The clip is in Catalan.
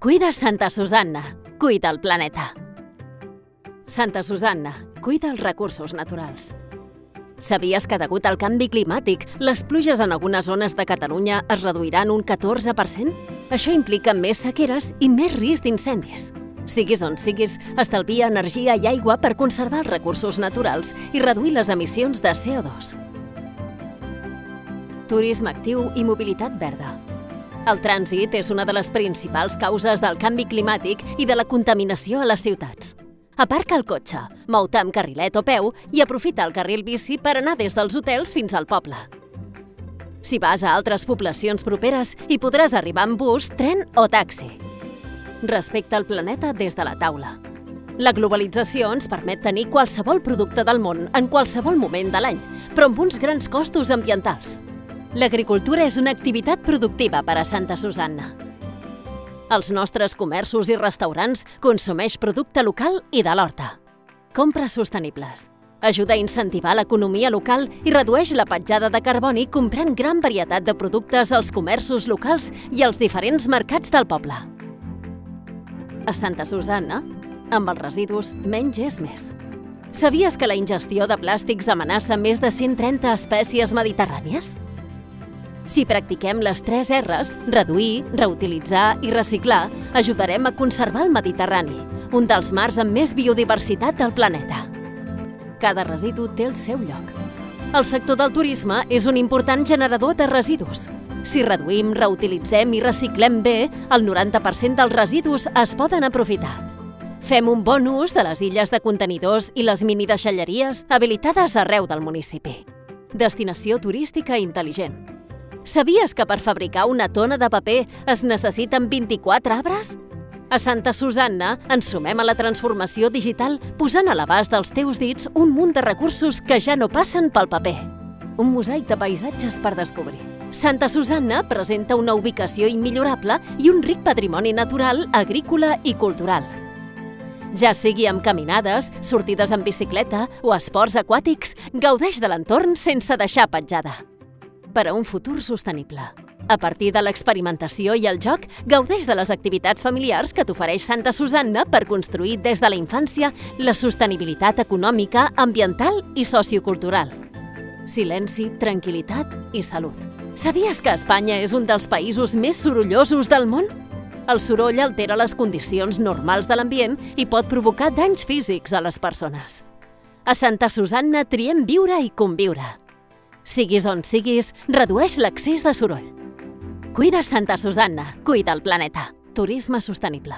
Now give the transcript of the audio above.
Cuida Santa Susanna, cuida el planeta. Santa Susanna, cuida els recursos naturals. Sabies que degut al canvi climàtic, les pluges en algunes zones de Catalunya es reduiran un 14%? Això implica més sequeres i més risc d'incendis. Siguis on siguis, estalvia energia i aigua per conservar els recursos naturals i reduir les emissions de CO2. Turisme actiu i mobilitat verda. El trànsit és una de les principals causes del canvi climàtic i de la contaminació a les ciutats. Aparca el cotxe, mou-te amb carrilet o peu i aprofita el carril bici per anar des dels hotels fins al poble. Si vas a altres poblacions properes, hi podràs arribar amb bus, tren o taxi. Respecta el planeta des de la taula. La globalització ens permet tenir qualsevol producte del món en qualsevol moment de l'any, però amb uns grans costos ambientals. L'agricultura és una activitat productiva per a Santa Susanna. Els nostres comerços i restaurants consumeix producte local i de l'horta. Compres sostenibles. Ajuda a incentivar l'economia local i redueix la petjada de carboni comprant gran varietat de productes als comerços locals i als diferents mercats del poble. A Santa Susanna, amb els residus, menys és més. Sabies que la ingestió de plàstics amenaça més de 130 espècies mediterrànies? Si practiquem les 3 R's, reduir, reutilitzar i reciclar, ajudarem a conservar el Mediterrani, un dels mars amb més biodiversitat del planeta. Cada residu té el seu lloc. El sector del turisme és un important generador de residus. Si reduïm, reutilitzem i reciclem bé, el 90% dels residus es poden aprofitar. Fem un bon ús de les illes de contenidors i les minideixalleries habilitades arreu del municipi. Destinació turística intel·ligent. Sabies que per fabricar una tona de paper es necessiten 24 arbres? A Santa Susanna ens sumem a la transformació digital posant a l'abast dels teus dits un munt de recursos que ja no passen pel paper. Un mosaic de paisatges per descobrir. Santa Susanna presenta una ubicació immillorable i un ric patrimoni natural, agrícola i cultural. Ja sigui amb caminades, sortides en bicicleta o esports aquàtics, gaudeix de l'entorn sense deixar petjada. Per a un futur sostenible. A partir de l'experimentació i el joc, gaudeix de les activitats familiars que t'ofereix Santa Susanna per construir des de la infància la sostenibilitat econòmica, ambiental i sociocultural. Silenci, tranquil·litat i salut. Sabies que Espanya és un dels països més sorollosos del món? El soroll altera les condicions normals de l'ambient i pot provocar danys físics a les persones. A Santa Susanna triem viure i conviure. Siguis on siguis, redueix l'excés de soroll. Cuida Santa Susanna, cuida el planeta. Turisme sostenible.